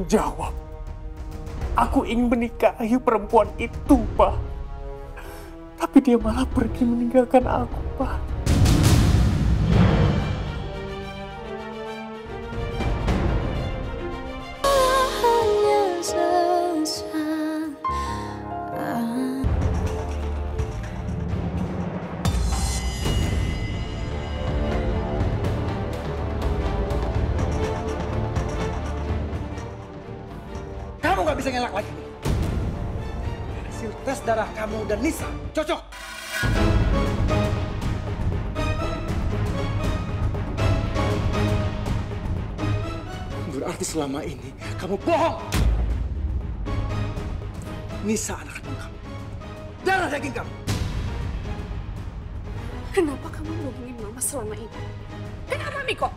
jawab. Aku ingin menikahi perempuan itu, Pak. Tapi dia malah pergi meninggalkan aku, Pak. Kamu nggak bisa ngelak lagi. Hasil tes darah kamu dan Nisa cocok. Berarti selama ini kamu bohong. Nisa anak kandung kamu. Darah daging kamu. Kenapa kamu bohongin Mama selama ini? Kenapa, Miko?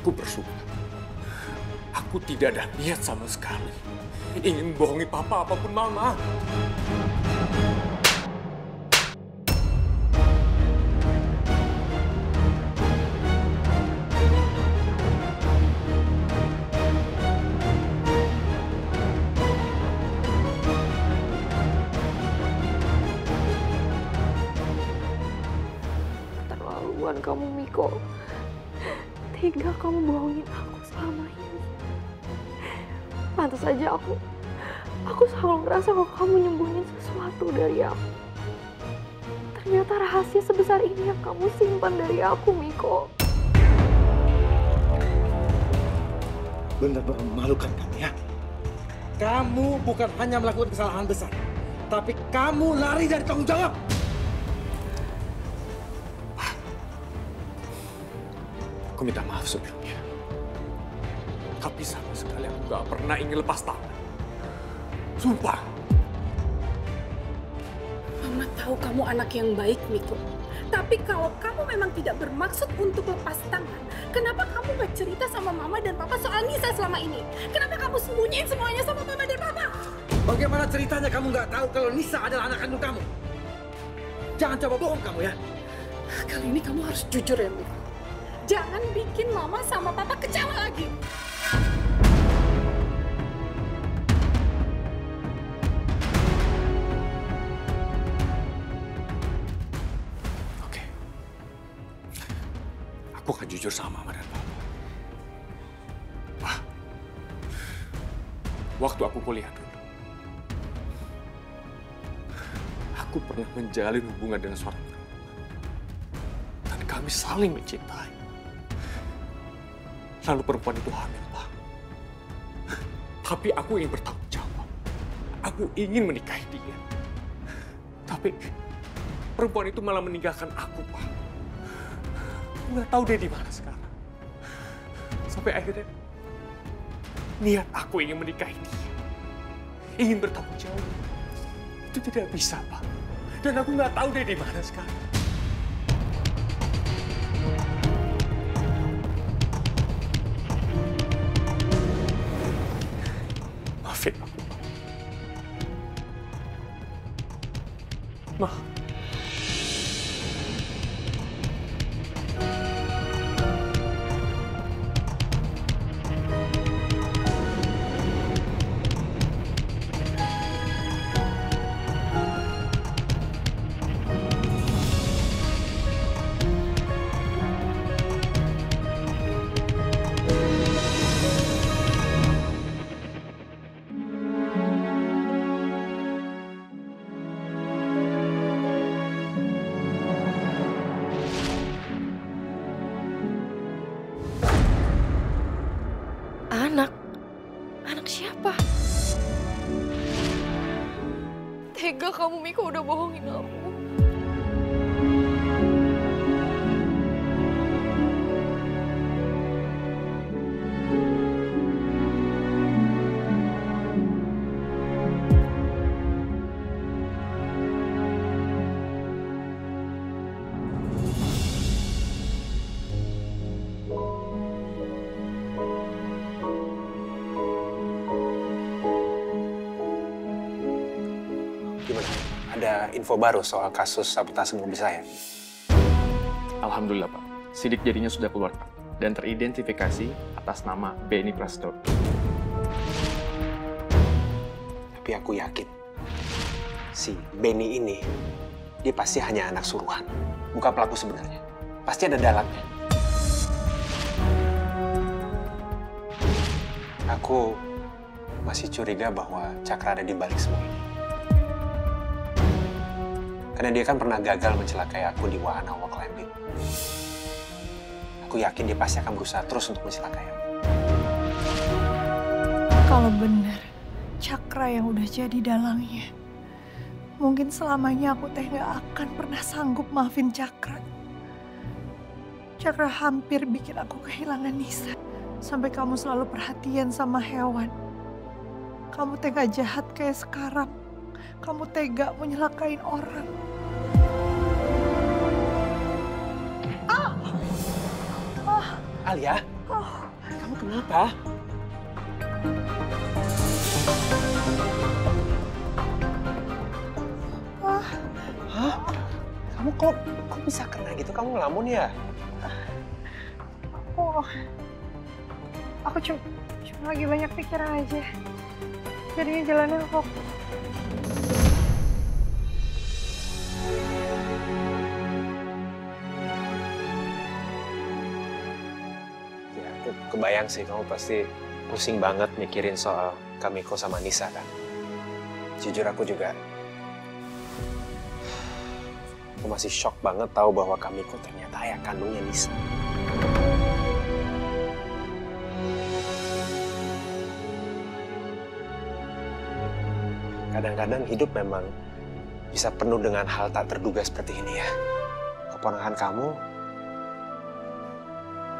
Aku bersyukur. Aku tidak ada niat sama sekali ingin bohongi Papa apapun Mama. Keterlaluan kamu, Miko. Tega kamu bohongin aku selama ini. Pantas aja aku selalu ngerasa kalau kamu nyembunyiin sesuatu dari aku. Ternyata rahasia sebesar ini yang kamu simpan dari aku, Miko. Benar-benar memalukan kamu ya. Kamu bukan hanya melakukan kesalahan besar, tapi kamu lari dari tanggung jawab. Aku minta maaf sebelumnya. Tapi sama sekali aku gak pernah ingin lepas tangan. Sumpah. Mama tahu kamu anak yang baik, Miko. Tapi kalau kamu memang tidak bermaksud untuk lepas tangan, kenapa kamu gak cerita sama Mama dan Papa soal Nisa selama ini? Kenapa kamu sembunyiin semuanya sama Mama dan Papa? Bagaimana ceritanya kamu nggak tahu kalau Nisa adalah anak kandung kamu? Jangan coba bohong kamu ya. Kali ini kamu harus jujur ya, Miko. Jangan bikin Mama sama Papa kecewa lagi. Oke. Aku akan jujur sama Mama dan Papa. Wah. Waktu aku kuliah dulu, aku pernah menjalin hubungan dengan seorang perempuan. Dan kami saling mencintai. Lalu perempuan itu hamil, Pak. Tapi aku ingin bertanggung jawab. Aku ingin menikahi dia. Tapi perempuan itu malah meninggalkan aku, Pak. Aku nggak tahu dia di mana sekarang. Sampai akhirnya niat aku ingin menikahi dia, ingin bertanggung jawab, itu tidak bisa, Pak. Dan aku nggak tahu dia di mana sekarang. Maafin aku, Pak. Maaf. Anak siapa? Tega kamu, Miko, udah bohongin aku. Gimana? Ada info baru soal kasus sabotase mobil saya? Alhamdulillah Pak, sidik jadinya sudah keluar Pak, dan teridentifikasi atas nama Benny Prasetyo. Tapi aku yakin, si Benny ini, dia pasti hanya anak suruhan, bukan pelaku sebenarnya. Pasti ada dalamnya. Aku masih curiga bahwa Cakra ada di balik semua ini. Karena dia kan pernah gagal mencelakai aku di wahana wall climbing. Aku yakin dia pasti akan berusaha terus untuk mencelakai aku. Kalau benar Cakra yang udah jadi dalangnya, mungkin selamanya aku teh gak akan pernah sanggup maafin Cakra. Cakra hampir bikin aku kehilangan Nisa. Sampai kamu selalu perhatian sama hewan. Kamu tega jahat kayak sekarang. Kamu tega menyelakain orang. Alia, kamu kenapa? Hah? Kamu kok bisa kena gitu? Kamu ngelamun ya? Aku cuma lagi banyak pikiran aja. Jadinya jalannya kok. Ya, aku kebayang sih kamu pasti pusing banget mikirin soal Kamiko sama Nisa kan. Jujur aku juga, aku masih shock banget tahu bahwa Kamiko ternyata ayah kandungnya Nisa. Kadang-kadang hidup memang bisa penuh dengan hal tak terduga seperti ini ya. Keponakan kamu,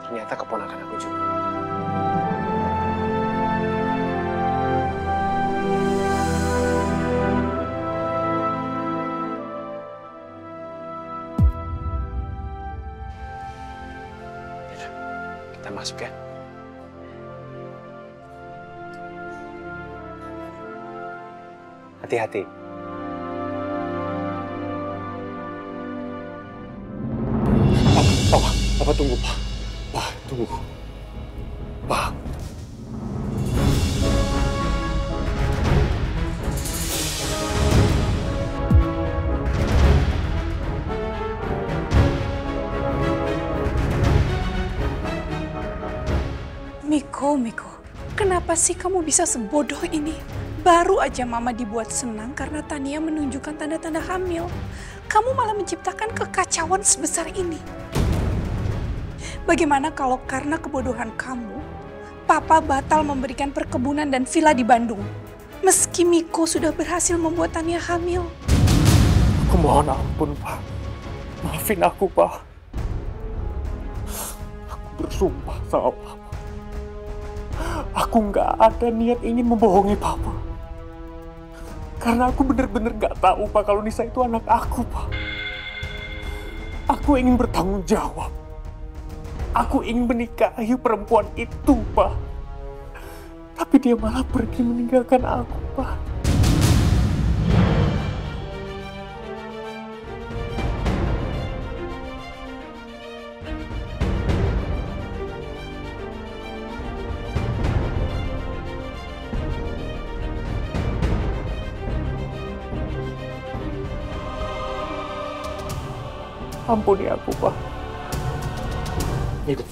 ternyata keponakan aku juga. Kita masuk ya. Hati-hati. Papa tunggu, Pak. Pak, tunggu. Pak. Miko, kenapa sih kamu bisa sebodoh ini? Baru aja Mama dibuat senang karena Tania menunjukkan tanda-tanda hamil. Kamu malah menciptakan kekacauan sebesar ini. Bagaimana kalau karena kebodohan kamu, Papa batal memberikan perkebunan dan villa di Bandung? Meski Miko sudah berhasil membuat Tania hamil. Aku mohon ampun, Pak. Maafin aku, Pak. Aku bersumpah sama Papa. Aku nggak ada niat ingin membohongi Papa. Karena aku bener-bener nggak tahu, Pak, kalau Nisa itu anak aku, Pak. Aku ingin bertanggung jawab. Aku ingin menikahi perempuan itu, Pak. Tapi dia malah pergi meninggalkan aku, Pak. Ampuni aku, Pak. Miko.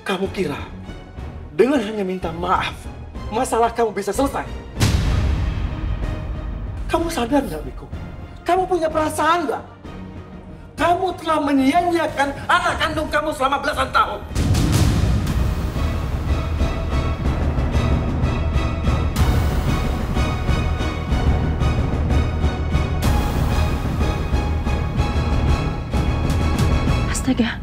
Kamu kira dengan hanya minta maaf, masalah kamu bisa selesai? Kamu sadar nggak, Miko? Kamu punya perasaan nggak? Kamu telah menyia-nyiakan anak kandung kamu selama belasan tahun. Astaga,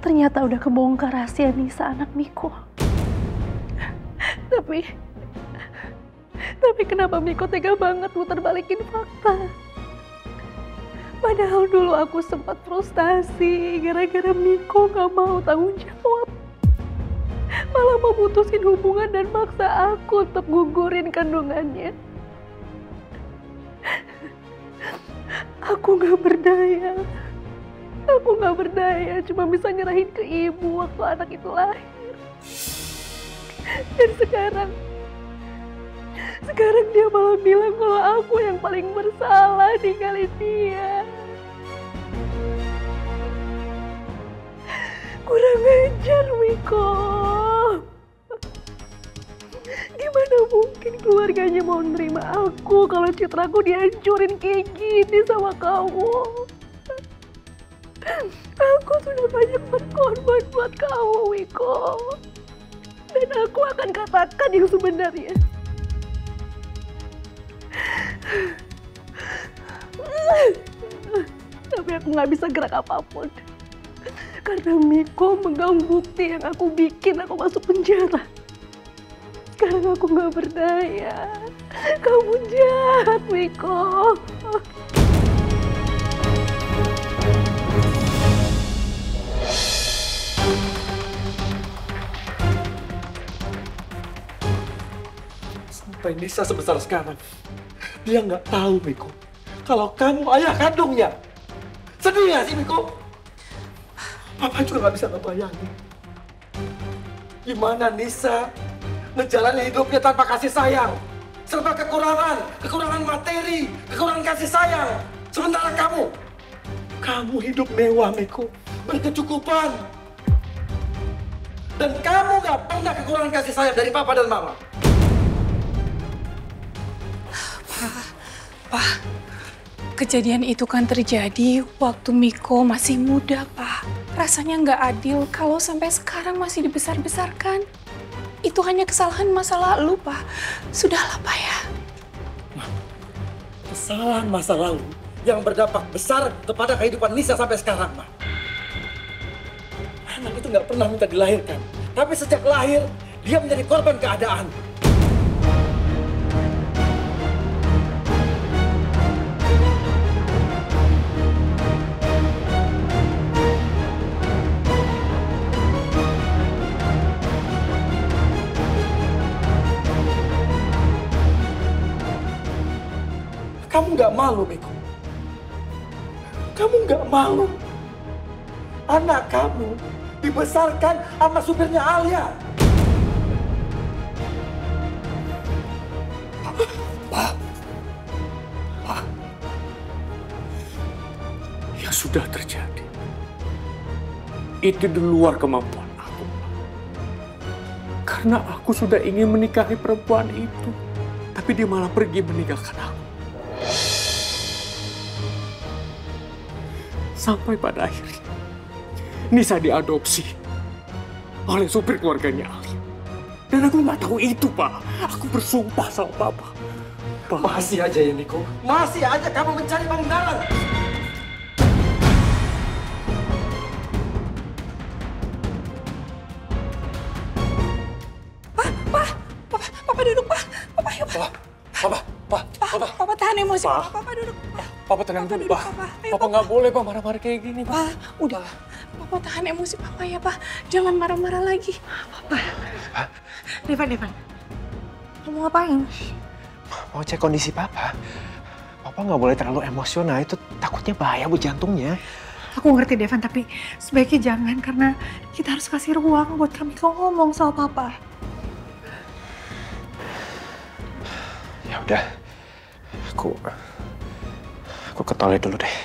ternyata udah kebongkar rahasia Nisa anak Miko. Tapi kenapa Miko tega banget muter balikin fakta? Padahal dulu aku sempat frustasi gara-gara Miko gak mau tanggung jawab. Malah memutusin hubungan dan maksa aku untuk gugurin kandungannya. Aku gak berdaya. Aku gak berdaya, cuma bisa nyerahin ke ibu waktu anak itu lahir. Dan sekarang dia malah bilang kalau aku yang paling bersalah ninggalin dia. Kurang ajar, Miko. Gimana mungkin keluarganya mau nerima aku kalau citraku dihancurin kayak gini sama kamu? Aku sudah banyak berkorban buat kamu, Miko. Dan aku akan katakan yang sebenarnya. Tapi aku gak bisa gerak apapun. Karena Miko megang bukti yang aku bikin aku masuk penjara. Sekarang aku gak berdaya. Kamu jahat, Miko. Sampai Nisa sebesar sekarang, dia nggak tahu, Miko, kalau kamu ayah kandungnya. Sedih nggak sih, Miko? Papa juga nggak bisa ngebayangin gimana Nisa menjalani hidupnya tanpa kasih sayang, serba kekurangan materi, kekurangan kasih sayang. Sementara kamu hidup mewah, Miko, berkecukupan, dan kamu nggak pernah kekurangan kasih sayang dari papa dan mama. Pak, kejadian itu kan terjadi waktu Miko masih muda, Pak. Rasanya nggak adil kalau sampai sekarang masih dibesar-besarkan. Itu hanya kesalahan masa lalu, Pak. Sudahlah, Pak ya. Kesalahan masa lalu yang berdampak besar kepada kehidupan Nisa sampai sekarang, Ma. Anak itu nggak pernah minta dilahirkan. Tapi sejak lahir, dia menjadi korban keadaan. Kamu nggak malu, Miko? Kamu nggak malu? Anak kamu dibesarkan sama supirnya Alia. Pak. Yang sudah terjadi itu di luar kemampuan aku. Karena aku sudah ingin menikahi perempuan itu, tapi dia malah pergi meninggalkan aku. Sampai pada akhirnya Nisa diadopsi oleh supir keluarganya Ali. Dan aku nggak tahu itu, Pak. Aku bersumpah sama Papa. Pak. Masih aja ya, Miko. Masih aja kamu mencari penghindaran. Papa duduk, Pak. Papa, ayo, Pak. Papa tahan emosi, Pak. Papa duduk. Papa tenang dulu, Pak. Ayo, Papa nggak boleh, Pak, marah-marah kayak gini, Pak. Pak, udah. Papa tahan emosi Papa ya, Pak. Jangan marah-marah lagi. Papa. Devan. Kamu ngapain? Mau cek kondisi Papa. Papa nggak boleh terlalu emosional, itu takutnya bahaya buat jantungnya. Aku ngerti, Devan, tapi sebaiknya jangan karena kita harus kasih ruang buat kami ngomong sama Papa. Ya udah, aku ke toilet dulu deh.